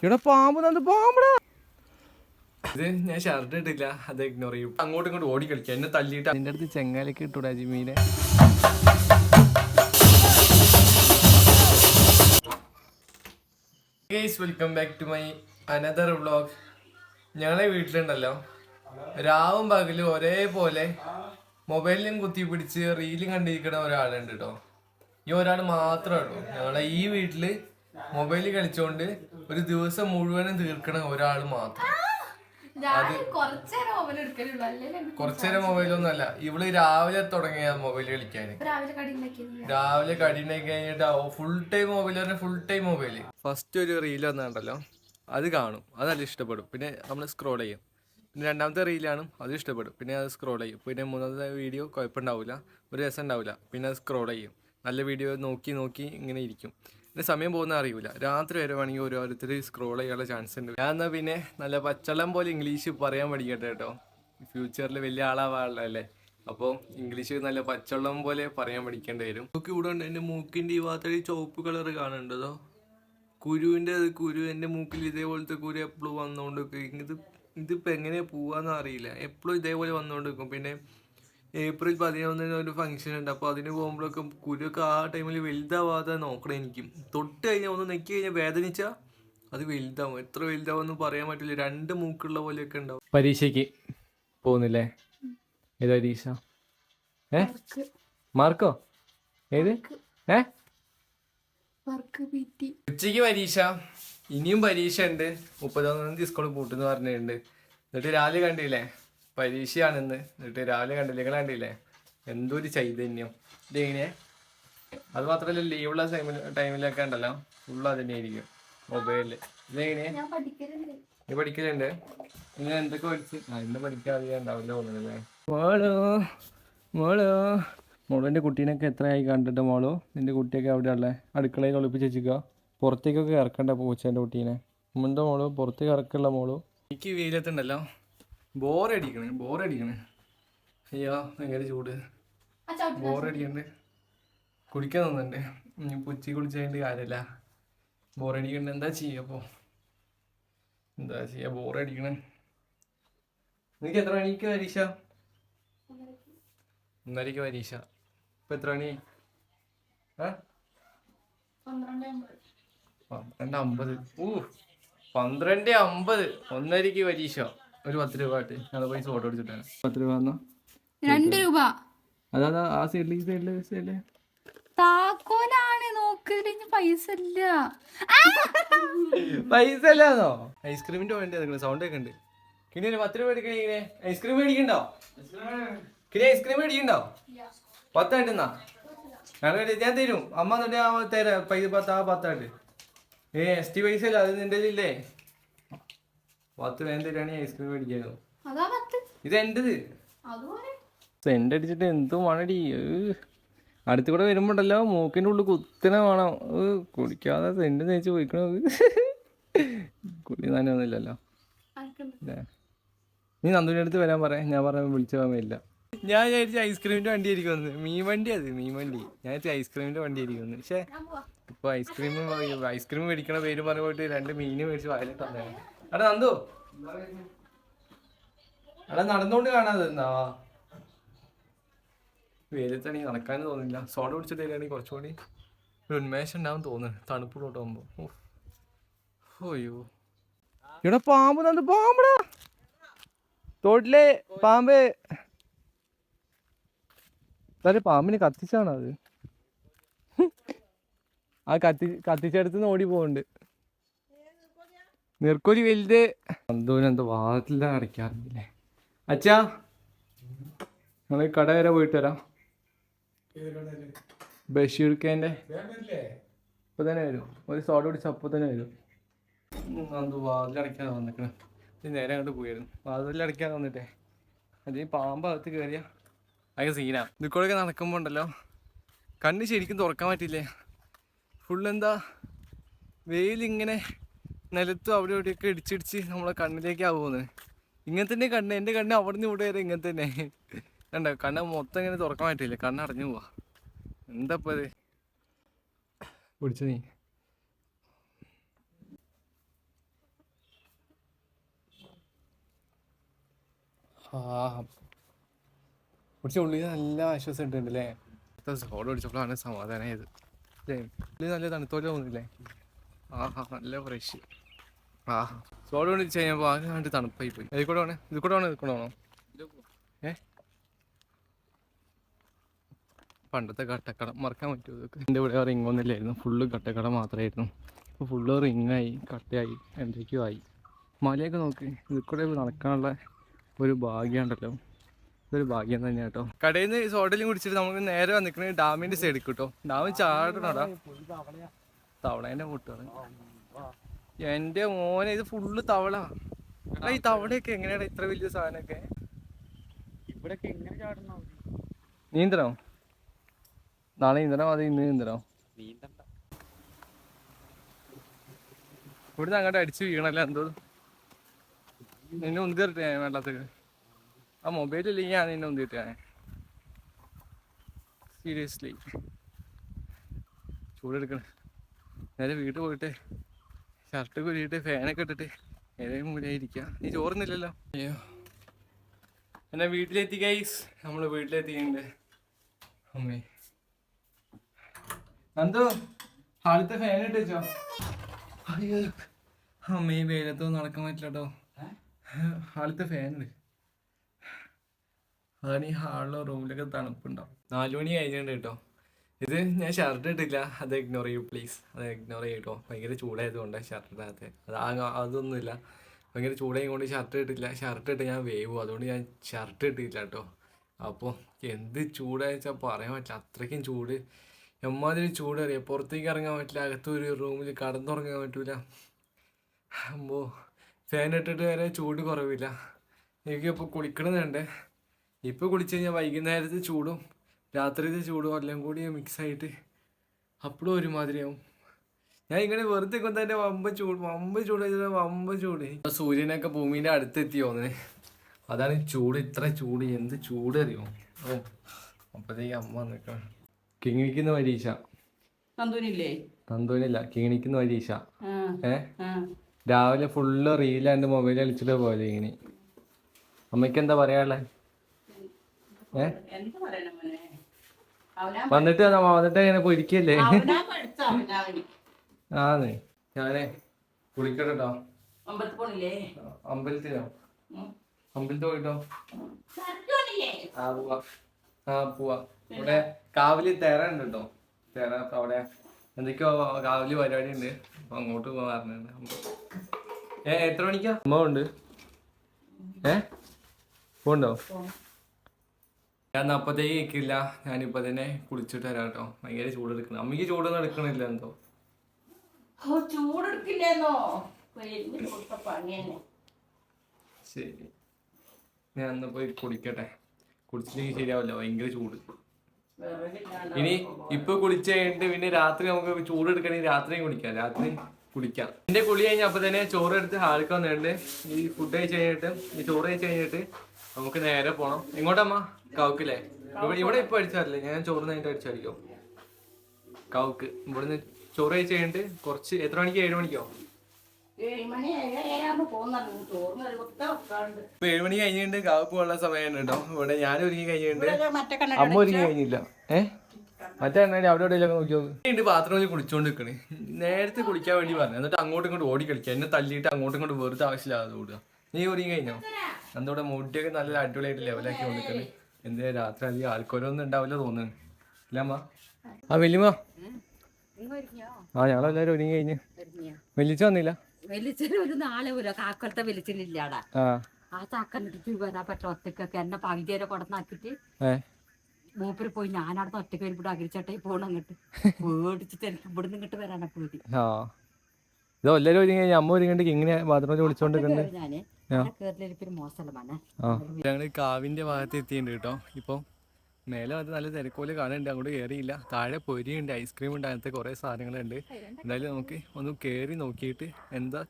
ഇവിടെ പാമ്പ് പാമ്പടാ. ഇത് ഞാൻ ഷർട്ട് ഇട്ടില്ല, അത് ഇഗ്നോർ ചെയ്യും. അങ്ങോട്ടും ഇങ്ങോട്ട് ഓടി കളിക്കാം, എന്നെ തല്ലിയിട്ട് അതിൻ്റെ അടുത്ത് ചെങ്ങാലൊക്കെ ഇട്ടൂടാ ജിമ്മീനെ. Guys, welcome back to my another vlog. ഞങ്ങളെ വീട്ടിലുണ്ടല്ലോ രാവും പകലും ഒരേപോലെ മൊബൈലിലും കുത്തി പിടിച്ച് റീലും കണ്ടിരിക്കുന്ന ഒരാളുണ്ട് കേട്ടോ. ഈ ഒരാൾ മാത്രമേ ഉള്ളൂ ഞങ്ങളെ ഈ വീട്ടില് മൊബൈലിൽ കളിച്ചോണ്ട് ഒരു ദിവസം മുഴുവനും തീർക്കണ ഒരാൾ മാത്രം. അത് കുറച്ചേരം മൊബൈലൊന്നും അല്ല, ഇവള് രാവിലെ തുടങ്ങിയ മൊബൈൽ കളിക്കാന്. രാവിലെ കടിണ്ടാക്കി കഴിഞ്ഞിട്ട് ഫുൾ ടൈം മൊബൈൽ പറഞ്ഞാൽ ഫുൾ ടൈം മൊബൈല്. ഫസ്റ്റ് ഒരു റീൽ വന്നിട്ടുണ്ടല്ലോ, അത് കാണും, അത് നല്ല ഇഷ്ടപ്പെടും. പിന്നെ നമ്മൾ സ്ക്രോൾ ചെയ്യും. പിന്നെ രണ്ടാമത്തെ റീലാണ്, അത് ഇഷ്ടപ്പെടും. പിന്നെ അത് സ്ക്രോൾ ചെയ്യും. പിന്നെ മൂന്നാമത്തെ വീഡിയോ കുഴപ്പമുണ്ടാവില്ല, ഒരു രസം ഉണ്ടാവില്ല. പിന്നെ അത് സ്ക്രോൾ ചെയ്യും. നല്ല വീഡിയോ നോക്കി നോക്കി ഇങ്ങനെ ഇരിക്കും. പിന്നെ സമയം പോകുന്ന അറിയില്ല. രാത്രി വരെ വേണമെങ്കിൽ ഓരോരുത്തർ സ്ക്രോൾ ചെയ്യാനുള്ള ചാൻസ് ഉണ്ട്. ഞാൻ എന്നാൽ പിന്നെ നല്ല പച്ചളം പോലെ ഇംഗ്ലീഷ് പറയാൻ പഠിക്കട്ടെ കേട്ടോ. ഫ്യൂച്ചറിൽ വലിയ ആളാവാനുള്ളതല്ലേ, അപ്പോൾ ഇംഗ്ലീഷ് നല്ല പച്ചവെള്ളം പോലെ പറയാൻ പഠിക്കേണ്ടി വരും. മൂക്ക് ഇവിടെ ഉണ്ട്, എൻ്റെ മൂക്കിൻ്റെ ഈ ഭാഗത്തൊരു ചുവപ്പ് കളർ കാണുന്നുണ്ടോ? കുരുവിൻ്റെ കുരു, എൻ്റെ മൂക്കിൽ ഇതേപോലത്തെ കുരു എപ്പോഴും വന്നുകൊണ്ട് ഇതിപ്പോൾ എങ്ങനെ പോവാന്ന് അറിയില്ല. എപ്പോഴും ഇതേപോലെ വന്നുകൊണ്ട് നിൽക്കും. പിന്നെ ഏപ്രിൽ 11 ഒരു ഫംഗ്ഷൻ ഉണ്ട്, അപ്പോൾ അതിന് പോകുമ്പോഴൊക്കെ കുരുവൊക്കെ ആ ടൈമിൽ വലുതാവാതെ നോക്കണം. എനിക്കും തൊട്ട് കഴിഞ്ഞാൽ ഒന്ന് നെക്കി കഴിഞ്ഞാൽ വേദനിച്ചാൽ അത് വലുതാവും. എത്ര വലുതാവുമെന്ന് പറയാൻ പറ്റില്ല. 2 മൂക്കുള്ള പോലെയൊക്കെ ഉണ്ടാവും. പരീക്ഷയ്ക്ക് പോകുന്നില്ലേ? ഏത് പരീക്ഷ? മാർക്കോ? ഏത്? ഉച്ചയ്ക്ക് പരീക്ഷ, ഇനിയും പരീക്ഷ ഉണ്ട്. 30-ാം തീയതി സ്കൂളിൽ പൂട്ടെന്ന് പറഞ്ഞിട്ടുണ്ട്. എന്നിട്ട് രാവിലെ കണ്ടില്ലേ പരീക്ഷയാണെന്ന്. എന്നിട്ട് രാവിലെ കണ്ടില്ലേ, നിങ്ങൾ കണ്ടില്ലേ എന്തൊരു ചൈതന്യം. ഇതെങ്ങനെ? അത് മാത്രമല്ല, ലീവുള്ള ടൈമിലൊക്കെ ഉണ്ടല്ലോ ഫുള്ള് അതിനെ ആയിരിക്കും മൊബൈലില്. ഇതെങ്ങനെ? നീ പഠിക്കലുണ്ട്? നിങ്ങൾ എന്തൊക്കെ പഠിച്ച്? ഇന്ന് പഠിക്കാതെ ഉണ്ടാവില്ല തോന്നുന്നല്ലേ. മോളെൻ്റെ കുട്ടീനൊക്കെ എത്രയായി കണ്ടിട്ട് മോളോ? നിൻ്റെ കുട്ടിയൊക്കെ എവിടെയുള്ള? അടുക്കളയിൽ ഒളിപ്പിച്ച് വെച്ചിക്കുക. പുറത്തേക്കൊക്കെ ഇറക്കണ്ട പൂച്ചേൻ്റെ കുട്ടീനെ. മുമ്പത്തെ മോളോ പുറത്തേക്ക് ഇറക്കുള്ള മോളോ? എനിക്ക് വെയിലത്തുണ്ടല്ലോ ബോറടിക്കണേ. അയ്യോ ഭയങ്കര ചൂട്, ബോറടിക്കണ്ട്. കുടിക്കാൻ തോന്നുന്നുണ്ട്. പുച്ചി കുളിച്ചതിൻ്റെ കാര്യമില്ല, ബോറടിക്കണ്ട്. എന്താ ചെയ്യുക ബോറടിക്കണേ. നിനക്ക് എത്ര മണിക്ക് പരീക്ഷ? 1:30 പരീക്ഷ. ഇപ്പം എത്ര മണി? 12:50. 12:50, 1:30 പരീക്ഷ. ഒരു 10 രൂപ ആയിട്ട് ഞങ്ങൾ പൈസ ഫോട്ടോ എടുത്തിട്ടാണ്. 10 രൂപ 2 രൂപ. അതാ ആ സൈഡില് താക്കോലാണ് നോക്കിട്ട് പൈസ ഇല്ലാന്നോ? ഐസ്ക്രീമിന്റെ വേണ്ടി സൗണ്ട് ഒക്കെ ഉണ്ട്. കിണിയല്ലേ 10 രൂപ എടുക്കണേ. ഐസ്ക്രീം മേടിക്കണ്ടോ? ഐസ്ക്രീം മേടിക്കണ്ടോ? 10 ആയിട്ടെന്നാ ഞാൻ തരും. അമ്മ എന്നിട്ട് തരാം പൈസ 10 എസ് ടി പൈസ അല്ല, അത് നിന്റെ ഇല്ലേ? 10 വേഗം തരാണെങ്കിൽ ഐസ്ക്രീം മേടിക്കാനോ? ഇത് എന്റേത്. സെന്റ് അടിച്ചിട്ട് എന്തോ മണടി. അടുത്ത് കൂടെ വരുമ്പോണ്ടല്ലോ മൂക്കിൻ്റെ ഉള്ളിൽ കുത്തനെ വേണം. കുടിക്കാതെ സെന്റ് തേച്ച് പോയിക്കണത്. കുടി നനയൊന്നുമില്ലല്ലോ. നീ നന്ദുവിൻ്റെ അടുത്ത് വരാൻ പറയാം. ഞാൻ പറഞ്ഞ വിളിച്ചു പോകാൻ. ഞാൻ വിചാരിച്ച ഐസ്ക്രീമിൻ്റെ വണ്ടി ആയിരിക്കും വന്ന്. മീൻ വണ്ടി ഞാൻ വിചാരിച്ച ഐസ്ക്രീമിൻ്റെ വണ്ടി ആയിരിക്കും വന്ന്. പക്ഷേ ഇപ്പോൾ ഐസ്ക്രീം മേടിക്കണ പേര് പറഞ്ഞ് പോയിട്ട് 2 മീൻ മേടിച്ച് വായിലിട്ട് വന്നതാണ്. എടാ നന്ദു, എടാ നടന്നുകൊണ്ട് കാണാതെ എന്നാ വെയിലത്താണെങ്കിൽ നടക്കാനും തോന്നില്ല. സോഡ പിടിച്ചിട്ട് തരികയാണെങ്കിൽ കുറച്ചുകൂടി ഒരു ഉന്മേഷം ഉണ്ടാവും തോന്നുന്നു തണുപ്പിലോട്ട് പോകുമ്പോൾ. അയ്യോ ഇവിടെ പാമ്പടാ, തോട്ടിലെ പാമ്പ്. പാമ്പിനെ കത്തിച്ചാണോ അത്? ആ കത്തിച്ചെടുത്ത് ഓടി പോകുന്നുണ്ട്. നീർക്കോലി വലുത്. എന്തോ വാതില അടയ്ക്കാറില്ലേ? അച്ഛാ, ഞങ്ങൾ കട വരെ പോയിട്ട് വരാം. ബഷീർക്കേൻ്റെ ഇപ്പൊ തന്നെ വരും. ഒരു സോഡ പിടിച്ച് അപ്പൊ തന്നെ വരും. എന്തോ വാതിലടയ്ക്കാതെ വന്നിക്കണേ. നേരെ അങ്ങോട്ട് പോയിരുന്നു. വാതിലടയ്ക്കാതെ വന്നിട്ടേ അത് പാമ്പകത്ത് കയറിയ അതൊക്കെ സീനാ. ഇതിക്കൂടെയൊക്കെ നടക്കുമ്പോൾ ഉണ്ടല്ലോ കണ്ണ് ശരിക്കും തുറക്കാൻ പറ്റില്ലേ. ഫുള്ളെന്താ വെയിലിങ്ങനെ നിലത്തും അവിടെ ഇവിടെയൊക്കെ ഇടിച്ചിടിച്ച് നമ്മളെ കണ്ണിലേക്കാണ് പോകുന്നത്. ഇങ്ങനെ തന്നെ കണ്ണ്, എൻ്റെ കണ്ണ് അവിടെ നിന്ന് ഇവിടെ വരെ ഇങ്ങനെ തന്നെ കണ്ടോ. കണ്ണ് മൊത്തം ഇങ്ങനെ തുറക്കാൻ പറ്റില്ല, കണ്ണ് അടഞ്ഞു പോവാ. എന്താ ഇപ്പം അത് പിടിച്ചു നീ? കുറച്ച് ഉള്ളിൽ നല്ല ആശ്വാസം ഉണ്ട് അല്ലേ? സോഡ കുടിച്ചപ്പോഴാണ് സമാധാനമായത്. ഉള്ളിൽ നല്ല തണുത്തോലെ തോന്നില്ലേ? നല്ല ഫ്രഷ്. സോഡ കുടിച്ച് കഴിഞ്ഞപ്പോൾ ആകെ കണ്ട് തണുപ്പായി പോയി. ഇതിൽ കൂടെ വേണോ? പണ്ടത്തെ കട്ടക്കട മറക്കാൻ പറ്റുമോ ഇതൊക്കെ? എൻ്റെ ഇവിടെ റിങ്ങൊന്നുമില്ലായിരുന്നു, ഫുള്ള് കട്ടക്കട മാത്രമായിരുന്നു. ഇപ്പോൾ ഫുള്ള് റിങ്ങായി, കട്ടയായി, എന്തൊക്കെയോ ആയി. മലയൊക്കെ നോക്ക്, ഇതിൽ കൂടെ നടക്കാനുള്ള ഒരു ഭാഗ്യമുണ്ടല്ലോ, ഇതൊരു ഭാഗ്യം തന്നെയാണ് കേട്ടോ. കടയിൽ നിന്ന് സോഡലും കുടിച്ചിട്ട് നമുക്ക് നേരെ വന്നിരിക്കുന്നത് ഡാമിൻ്റെ സൈഡിൽ കിട്ടോ. ഡാം ചാടണടാ, തവളേൻ്റെ മുട്ടാണ്. എൻ്റെ മോനെ, ഇത് ഫുള്ള് തവള. ഈ തവളയൊക്കെ എങ്ങനെയാണ് ഇത്ര വലിയ സാധനമൊക്കെ? ഇവിടൊക്കെ എങ്ങനെ ചാടണോ? നീന്തണോ? നാളെ നീന്തണോ അത് ഇന്ന് നീന്തണോ? ഇവിടുന്ന് അങ്ങോട്ട് അടിച്ചു വീണല്ലോ എന്തോ. നിന്നെ ഉന്തിട്ടെ വെള്ളത്തേക്ക്. ആ മൊബൈലില്ലെങ്കിൽ ഞാൻ നിന്നെ ഉന്തിട്ടെ. സീരിയസ്ലി ചൂടെടുക്കണം. നേരെ വീട്ടിൽ പോയിട്ട് ഷർട്ട് കുരിയിട്ട് ഫാനൊക്കെ ഇട്ടിട്ട് ഏതെങ്കിലും മൂലയിരിക്കുക. നീ ചോറുന്നില്ലല്ലോ? അയ്യോ, എന്നാ വീട്ടിലെത്തി ഗൈസ്, നമ്മള് വീട്ടിലെത്തിയിട്ടുണ്ട്. അമ്മേ എന്തോ ഹാളത്തെ ഫാൻ ഇട്ട് വെച്ചോ? അയ്യോ അമ്മ, ഈ വെയിലത്തൊന്നും നടക്കാൻ പറ്റില്ല കേട്ടോ. ഹാളത്തെ ഫാനുണ്ട്, അതാണ് ഈ ഹാളിലോ റൂമിലൊക്കെ തണുപ്പുണ്ടാവും. 4 മണി കഴിഞ്ഞിട്ടുണ്ട് കേട്ടോ. ഇത് ഞാൻ ഷർട്ട് ഇട്ടില്ല, അത് ഇഗ്നോർ ചെയ്യൂ പ്ലീസ്, അത് ഇഗ്നോർ ചെയ്യട്ടോ. ഭയങ്കര ചൂടായതുകൊണ്ടാണ് ഷർട്ട് ഇടാത്ത. അതൊന്നുമില്ല, ഭയങ്കര ചൂടായതുകൊണ്ട് ഷർട്ട് ഇട്ടില്ല. ഷർട്ട് ഇട്ട് ഞാൻ വേവും, അതുകൊണ്ട് ഞാൻ ഷർട്ട് ഇട്ടില്ല കേട്ടോ. അപ്പോൾ എന്ത് ചൂടാച്ചാൽ പറയാൻ പറ്റില്ല, അത്രയ്ക്കും ചൂട്. എമ്മാതിരി ചൂട് അറിയാം. പുറത്തേക്ക് ഇറങ്ങാൻ പറ്റില്ല, അകത്തൊരു റൂമിൽ കടന്നുറങ്ങാൻ പറ്റൂല. അമ്പോൾ ഫാൻ ഇട്ടിട്ട് വരെ ചൂട് കുറവില്ല. എനിക്കിപ്പോൾ കുളിക്കണമെന്നുണ്ട്. ഇപ്പോൾ കുളിച്ച് കഴിഞ്ഞാൽ വൈകുന്നേരത്തെ ചൂടും രാത്രിയിലത്തെ ചൂടും എല്ലാം കൂടി മിക്സായിട്ട് അപ്പോഴും ഒരുമാതിരിയാവും. ഞാൻ ഇങ്ങനെ വെറുതെ തന്നെ വമ്പ ചൂട്. സൂര്യനൊക്കെ ഭൂമിൻ്റെ അടുത്തെത്തി തോന്നുന്നത്, അതാണ് ചൂട്. ഇത്ര ചൂട്, എന്ത് ചൂട് അറിയോ? അപ്പോഴത്തേക്ക് അമ്മ വന്നിക്കണം. കിങ്ങിക്കുന്ന പരീക്ഷ തന്തൂനില്ല, കിങ്ങിണിക്കുന്ന പരീക്ഷ. രാവിലെ ഫുള്ള് റീലാണ്ട് മൊബൈൽ കളിച്ചിട്ട് പോലെ ഇങ്ങനെ. അമ്മയ്ക്ക് എന്താ പറയാനുള്ളേ? വന്നിട്ട് ഇങ്ങനെ പൊരിക്കല്ലേ? ആന്നേ, ഞാനേ കുളിക്കട്ടോ. അമ്പലത്തിലോ? അമ്പലത്തിൽ പോയിട്ടോ? പോവാ. ഇവിടെ കാവില് തെറ ഉണ്ട് കേട്ടോ. തെറ അവിടെ എന്തൊക്കെയോ കാവില് പരിപാടി ഉണ്ട്, അപ്പൊ അങ്ങോട്ട് പോകാറുണ്ട്. എത്ര മണിക്കാ അമ്മ ഉണ്ട്? പോണ്ടോ? ഞാൻ അപ്പത്തേക്ക് കേൾക്കില്ല, ഞാനിപ്പോ തന്നെ കുളിച്ചിട്ട് വരാം കേട്ടോ. ഭയങ്കര ചൂടെടുക്കണം. അമ്മയ്ക്ക് ചൂടൊന്നും എടുക്കണില്ല എന്തോ. ശരി, ഞാൻ എന്നാ പോയി കുളിക്കട്ടെ. കുളിച്ചില്ലെങ്കിൽ ശരിയാവില്ല, ഭയങ്കര ചൂട്. ഇനി ഇപ്പൊ കുളിച്ച് കഴിഞ്ഞിട്ട് പിന്നെ രാത്രി നമുക്ക് ചൂടെടുക്കണമെങ്കിൽ രാത്രിയും കുളിക്കാം. എന്റെ കുളി കഴിഞ്ഞ അപ്പൊ തന്നെ ചോറ് എടുത്ത് ഹാളിക്ക് വന്നിട്ടുണ്ട്. ഈ ഫുഡ് കഴിച്ച് കഴിഞ്ഞിട്ട്, ഈ ചോറ് കഴിച്ച് കഴിഞ്ഞിട്ട് നമുക്ക് നേരെ പോണം. എങ്ങോട്ടമ്മ? കൗക്കില്ലേ? ഇവിടെ ഇപ്പൊ അടിച്ചാറില്ലേ? ഞാൻ ചോറ് കഴിഞ്ഞിട്ട് അടിച്ചായിരിക്കും കൗക്ക്. ഇവിടുന്ന് ചോറ് കഴിച്ച് കഴിഞ്ഞിട്ട് കുറച്ച്, എത്ര മണിക്ക്? 7 മണിക്കോ? 7 മണി കഴിഞ്ഞിട്ടുണ്ട്. കാവുക്ക് പോകാനുള്ള സമയമാണ് കേട്ടോ. ഇവിടെ ഞാൻ ഒരുങ്ങി കഴിഞ്ഞിട്ടുണ്ട്, അമ്മ ഒരുങ്ങി കഴിഞ്ഞില്ല. മറ്റേ എണ്ണ അവിടെ എവിടെയെല്ലാം നോക്കിയോ? ബാത്റൂമിൽ കുളിച്ചോണ്ട് നിൽക്കണേ. നേരത്തെ കുളിക്കാൻ വേണ്ടി പറഞ്ഞു, എന്നിട്ട് അങ്ങോട്ടും ഇങ്ങോട്ട് ഓടി കളിക്കുക. എന്നെ തല്ലിയിട്ട് അങ്ങോട്ടും ഇങ്ങോട്ട് വെറുതെ ആവശ്യമില്ലാതെ ഓടുക. നീ ഒരുങ്ങി കഴിഞ്ഞോ? എന്തോടെ മുടിയൊക്കെ നല്ല അടിപൊളിയായിട്ട് ലെവലാക്കി കൊണ്ടിരിക്കണേ. എന്തിനാ രാത്രി അധികം ആൾക്കാരൊന്നും ഉണ്ടാവില്ല തോന്നുന്നു, ഇല്ല അമ്മ? വലിയമ്മ, ഞങ്ങളെല്ലാരും ഒരുങ്ങി കഴിഞ്ഞ്. വലിച്ചു വന്നില്ല? ഒരു നാളെ കാക്കലത്തെ വലിച്ചില്ലാടാ. ആ ചാക്കന്നിട്ട് വരാൻ പറ്റ ഒറ്റക്കൊക്കെ എന്നെ പകുതിയേരെ കൊടന്നാക്കിട്ട് മൂപ്പര് പോയി. ഞാനവിടെ ഒറ്റക്ക് വരുമ്പോൾ അകരിച്ചേട്ടായി പോകണം. അങ്ങോട്ട് പേടിച്ചിട്ട് എനിക്ക് ഇവിടുന്ന് ഇങ്ങോട്ട് വരാനാ പേടി. ഇതെല്ലാരും ഒരുങ്ങി. അമ്മ ഒരുങ്ങി ഇങ്ങനെ ബാത്റൂമിൽ വിളിച്ചോണ്ടിരിക്കണ്ടേ. ഞങ്ങള് കാവിന്റെ ഭാഗത്ത് എത്തിയിട്ടുണ്ട് കേട്ടോ. ഇപ്പൊ മേലെ അത് നല്ല തിരക്കോല് കാണുന്നുണ്ട്, അങ്ങോട്ട് കയറിയില്ല. താഴെ പൊരിയുണ്ട്, ഐസ്ക്രീം ഉണ്ട്, അങ്ങനത്തെ കുറെ സാധനങ്ങളുണ്ട്. എന്തായാലും നമുക്ക് ഒന്ന് കയറി നോക്കിയിട്ട് എന്താ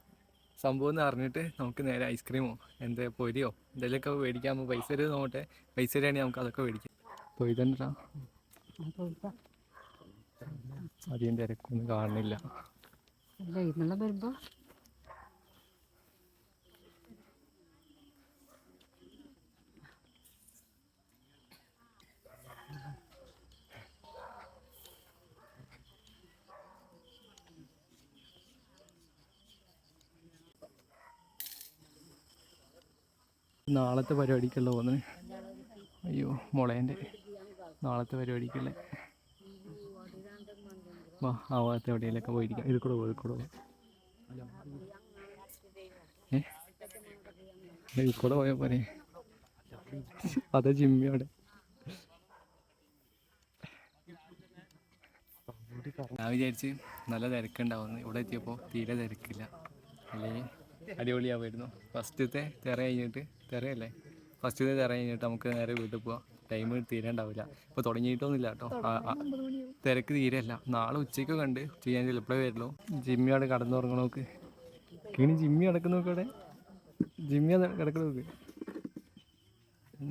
സംഭവം എന്ന് അറിഞ്ഞിട്ട് നമുക്ക് നേരെ ഐസ്ക്രീമോ എന്താ പൊരിയോ എന്തെങ്കിലുമൊക്കെ മേടിക്കാൻ. പൈസ തരുമോ നോക്കട്ടെ, പൈസ തരാണെങ്കിൽ നമുക്ക് അതൊക്കെ മേടിക്കാം. പോയി തന്നെ അധികം തിരക്കൊന്നും കാണുന്നില്ല. വരുമ്പോ നാളത്തെ പരിപാടിക്കുള്ള പോകുന്നത്. അയ്യോ മുളേൻ്റെ നാളത്തെ പരിപാടിക്കുള്ള വാ ആ ഭാഗത്ത് എവിടെയെങ്കിലൊക്കെ പോയിരിക്കാം. ഇത് കൂടെ പോകും ഇതിൽ കൂടെ പോയാൽ പോരെ. അതെ ജിമ്മി അവിടെ. ഞാൻ വിചാരിച്ച് നല്ല തിരക്കുണ്ടാവുന്നു. ഇവിടെ എത്തിയപ്പോൾ തീരെ തിരക്കില്ല. അല്ലെങ്കിൽ അടിപൊളിയാവുമായിരുന്നു. ഫസ്റ്റത്തെ തിറ കഴിഞ്ഞിട്ട് നമുക്ക് നേരെ വീട്ടിൽ പോവാം. ടൈം തീരെ ഉണ്ടാവില്ല. ഇപ്പോൾ തുടങ്ങിയിട്ടൊന്നുമില്ല കേട്ടോ. തിരക്ക് തീരെയല്ല. നാളെ ഉച്ചയ്ക്ക് കണ്ട് ചെയ്യാൻ ചിലപ്പോഴേ വരുള്ളൂ. ജിമ്മി അവിടെ കടന്നുറങ്ങണം നോക്ക്. ഇനി ജിമ്മി കിടക്കുന്ന നോക്ക്. അവിടെ ജിമ്മി കിടക്കുന്ന നോക്ക്.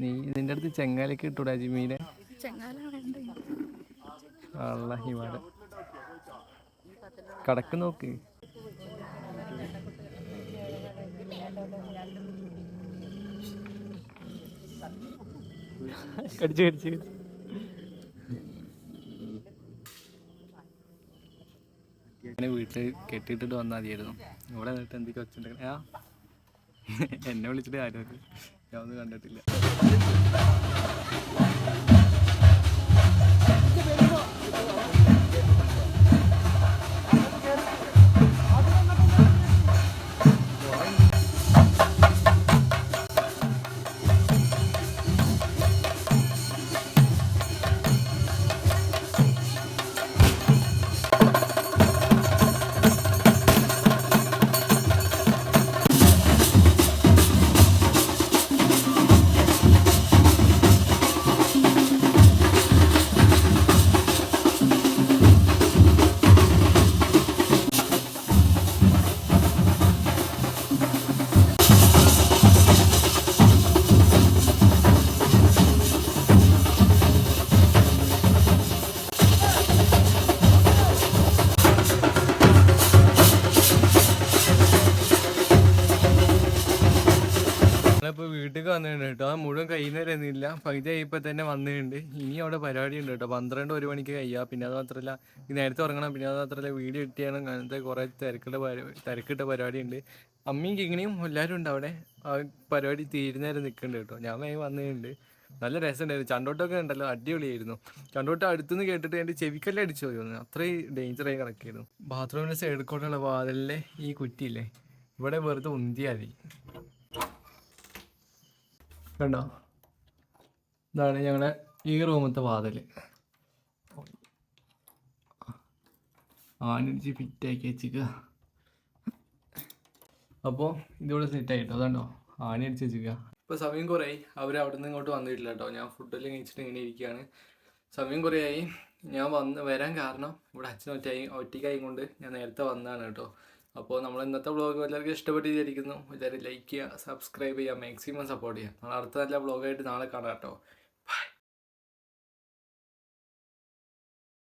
നീ നിൻ്റെ അടുത്ത് ചെങ്ങാലൊക്കെ ഇട്ടൂടാ ജിമ്മീനെ. അല്ല ഹിമാല കടക്ക് നോക്ക്. കടിച്ച് അങ്ങനെ വീട്ടിൽ കെട്ടിയിട്ടിട്ട് വന്നാൽ മതിയായിരുന്നു. ഇവിടെ നിന്നിട്ട് എന്തൊക്കെ വെച്ചിട്ടുണ്ടെങ്കിൽ എന്നെ വിളിച്ചിട്ട് ആരും ഞാൻ ഒന്നും കണ്ടിട്ടില്ല. ഇപ്പോൾ വീട്ടിൽ വന്നിട്ടുണ്ട് കേട്ടോ. ആ മുഴുവൻ കഴിയുന്നവരൊന്നുമില്ല. പകുതി കഴിയുമ്പോൾ തന്നെ വന്നിട്ടുണ്ട്. ഇനി അവിടെ പരിപാടി ഉണ്ട് കേട്ടോ. 12-1 മണിക്ക് കഴിയുക. പിന്നെ അത് മാത്രമല്ല നേരത്തെ ഉറങ്ങണം. പിന്നെ അത് മാത്രമല്ല വീഡിയോ എഡിറ്റ് ചെയ്യണം. അങ്ങനത്തെ കുറേ തിരക്കിട്ട പരിപാടി ഉണ്ട്. അമ്മയും കിങ്ങണിയും എല്ലാവരും ഉണ്ട് അവിടെ. ആ പരിപാടി തീരുന്നേരം നിൽക്കുന്നുണ്ട് കേട്ടോ. ഞാൻ വേഗം വന്നിട്ടുണ്ട്. നല്ല രസമുണ്ടായിരുന്നു. ചണ്ടോട്ടൊക്കെ ഉണ്ടല്ലോ, അടിപൊളിയായിരുന്നു. ചണ്ടോട്ടം അടുത്തുനിന്ന് കേട്ടിട്ട് എൻ്റെ ചെവിക്കെല്ലാം അടിച്ചു പോയി വന്നു. അത്രയും ഡേഞ്ചറായി കിടക്കായിരുന്നു. ബാത്റൂമിൻ്റെ സൈഡിൽ കൂടെയുള്ള വാതിലിലെ ഈ കുറ്റിയില്ലേ, ഇവിടെ വെറുതെ ഉന്തിയാൽ മതി. കണ്ടോ, ഇതാണ് ഞങ്ങളുടെ ഈ റൂമത്തെ വാതിൽ. ആണിടിച്ച് ഫിറ്റാക്കി വെച്ചിക്കുക. അപ്പോൾ ഇതിവിടെ സെറ്റായിട്ടോ. അതുകൊണ്ടോ ആണി അടിച്ച് വെച്ചിക്കുക. ഇപ്പോൾ സമയം കുറേ ആയി. അവർ അവിടെ നിന്ന് ഇങ്ങോട്ട് വന്നിട്ടില്ല കേട്ടോ. ഞാൻ ഫുഡെല്ലാം കഴിച്ചിട്ട് ഇങ്ങനെ ഇരിക്കുകയാണ്. സമയം കുറേ ആയി. ഞാൻ വരാൻ കാരണം ഇവിടെ അച്ഛൻ ഒറ്റയ്ക്കായി കൊണ്ട് ഞാൻ നേരത്തെ വന്നതാണ് കേട്ടോ. അപ്പോൾ നമ്മൾ ഇന്നത്തെ വ്ളോഗ് എല്ലാവർക്കും ഇഷ്ടപ്പെട്ട് വിചാരിക്കുന്നു. എല്ലാവരും ലൈക്ക് ചെയ്യുക, സബ്സ്ക്രൈബ് ചെയ്യുക, മാക്സിമം സപ്പോർട്ട് ചെയ്യുക. നമ്മൾ അടുത്ത നല്ല വ്ളോഗായിട്ട് നാളെ കാണാം കേട്ടോ.